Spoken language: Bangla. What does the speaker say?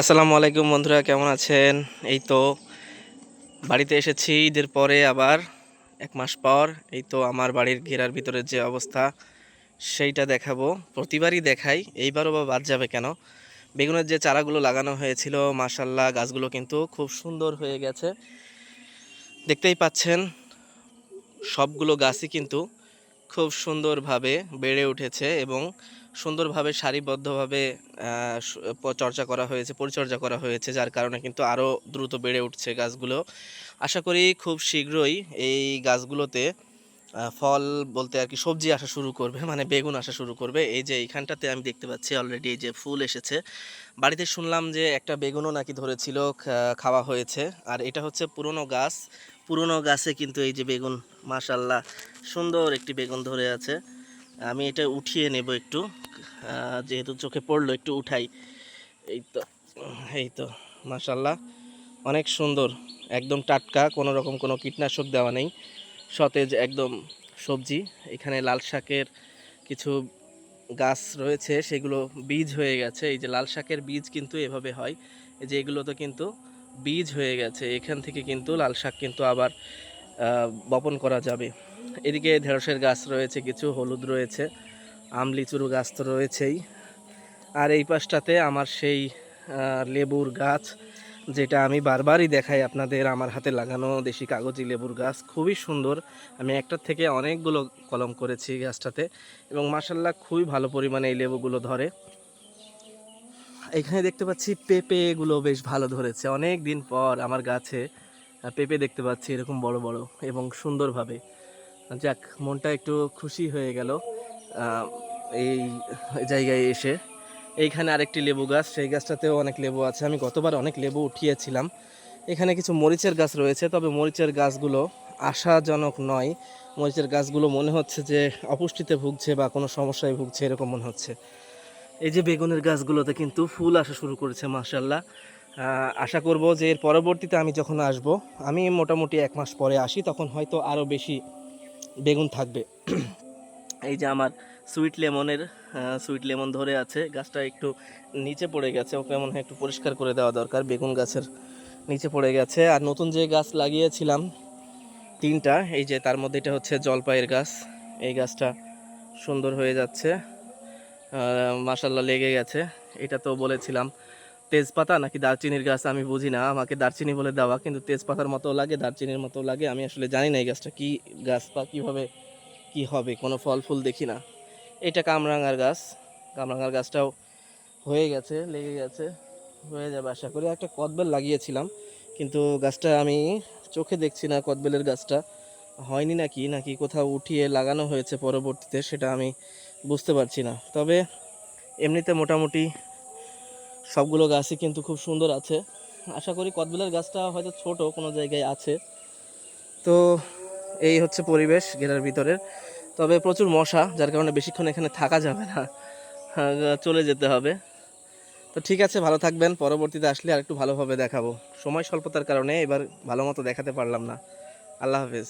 আসসালামু আলাইকুম বন্ধুরা, কেমন আছেন? এই তো বাড়িতে এসেছি ঈদের পরে, আবার 1 মাস পর। এই তো আমার বাড়ির ঘেরার ভিতরের যে অবস্থা সেইটা দেখাবো। প্রতিবারই দেখাই, এইবারও বা বাদ যাবে কেন? বেগুনের যে চারাগুলো লাগানো হয়েছিল, মাশাল্লাহ গাছগুলো কিন্তু খুব সুন্দর হয়ে গেছে। দেখতেই পাচ্ছেন সবগুলো গাছই কিন্তু খুব সুন্দরভাবে বেড়ে উঠেছে এবং সুন্দরভাবে সারিবদ্ধভাবে চর্চা করা হয়েছে, পরিচর্যা করা হয়েছে, যার কারণে কিন্তু আরও দ্রুত বেড়ে উঠছে গাছগুলো। আশা করি খুব শীঘ্রই এই গাছগুলোতে ফল বলতে আর কি সবজি আসা শুরু করবে, মানে বেগুন আসা শুরু করবে। এই যে এইখানটাতে আমি দেখতে পাচ্ছি অলরেডি এই যে ফুল এসেছে। বাড়িতে শুনলাম যে একটা বেগুনও নাকি ধরেছিল, খাওয়া হয়েছে। আর এটা হচ্ছে পুরনো গাছ, পুরনো গাছে কিন্তু এই যে বেগুন, মাশাল্লাহ সুন্দর একটি বেগুন ধরে আছে। আমি এটা উঠিয়ে নেব একটু, যেহেতু চোখে পড়লো একটু উঠাই। এই তো, এই তো মাশাল্লাহ অনেক সুন্দর, একদম টাটকা, কোনো রকম কোনো কীটনাশক দেওয়া নেই, সতেজ একদম সবজি। এখানে লাল শাকের কিছু গাছ রয়েছে, সেগুলো বীজ হয়ে গেছে। এই যে লাল শাকের বীজ কিন্তু এভাবে হয়, এই যে এগুলো তো কিন্তু বীজ হয়ে গেছে, এখান থেকে কিন্তু লাল শাক কিন্তু আবার বপন করা যাবে। এদিকে ঢেঁড়সের গাছ রয়েছে, কিছু হলুদ রয়েছে, আম লিচুর গাছ তো রয়েছেই। আর এই পাশটাতে আমার সেই লেবুর গাছ, যেটা আমি বারবারই দেখাই আপনাদের, আমার হাতে লাগানো দেশি কাগজি লেবুর গাছ, খুবই সুন্দর। আমি একটার থেকে অনেকগুলো কলম করেছি গাছটাতে এবং মাশাল্লাহ খুবই ভালো পরিমাণে এই লেবুগুলো ধরে। এখানে দেখতে পাচ্ছি পেঁপেগুলো বেশ ভালো ধরেছে, অনেক দিন পর আমার গাছে পেঁপে দেখতে পাচ্ছি এরকম বড় বড় এবং সুন্দরভাবে। যাক, মনটা একটু খুশি হয়ে গেল এই জায়গায় এসে। এইখানে আরেকটি লেবু গাছ, সেই গাছটাতেও অনেক লেবু আছে। আমি গতবার অনেক লেবু উঠিয়েছিলাম। এখানে কিছু মরিচের গাছ রয়েছে, তবে মরিচের গাছগুলো আশাজনক নয়। মরিচের গাছগুলো মনে হচ্ছে যে অপুষ্টিতে ভুগছে বা কোনো সমস্যায় ভুগছে, এরকম মনে হচ্ছে। এই যে বেগুনের গাছগুলোতে কিন্তু ফুল আসা শুরু করেছে মাশাল্লাহ। আশা করব যে এর পরবর্তীতে আমি যখন আসব, আমি মোটামুটি 1 মাস পরে আসি, তখন হয়তো আরও বেশি বেগুন থাকবে। এই যে আমার সুইট লেমন ধরে আছে, গাছটা একটু নিচে পড়ে গেছে, ওকে মনে হয় একটু পরিষ্কার করে দেওয়া দরকার, বেগুন গাছের নিচে পড়ে গেছে। আর নতুন যে গাছ লাগিয়েছিলাম 3টা, এই যে তার মধ্যে এটা হচ্ছে জলপাইয়ের গাছ, এই গাছটা সুন্দর হয়ে যাচ্ছে, মাশাল্লাহ লেগে গেছে। এটা তো বলেছিলাম তেজপাতা নাকি দারচিনির গাছ, আমি বুঝি না, আমাকে দারচিনি বলে দেওয়া, কিন্তু তেজপাতার মতো লাগে, দারচিনির মতো লাগে, আমি আসলে জানি না এই গাছটা কি গাছ বা কীভাবে কি হবে, কোনো ফল ফুল দেখি না। এটা কামরাঙার গাছ, কামরাঙার গাছটাও হয়ে গেছে, লেগে গেছে, হয়ে যাবে আশা করি। একটা কদবেল লাগিয়েছিলাম, কিন্তু গাছটা আমি চোখে দেখছি না, কদবেলের গাছটা হয়নি নাকি নাকি কোথাও উঠিয়ে লাগানো হয়েছে পরবর্তীতে, সেটা আমি বুঝতে পারছি না। তবে এমনিতে মোটামুটি সবগুলো গাছই কিন্তু খুব সুন্দর আছে। আশা করি কদবেলের গাছটা হয়তো ছোট কোনো জায়গায় আছে। তো এই হচ্ছে পরিবেশ ঘেরার ভিতরের। তবে প্রচুর মশা, যার কারণে বেশিক্ষণ এখানে থাকা যাবে না, চলে যেতে হবে। তো ঠিক আছে, ভালো থাকবেন, পরবর্তীতে আসলে আর একটু ভালোভাবে দেখাবো। সময় স্বল্পতার কারণে এবার ভালো মতো দেখাতে পারলাম না। আল্লাহ হাফেজ।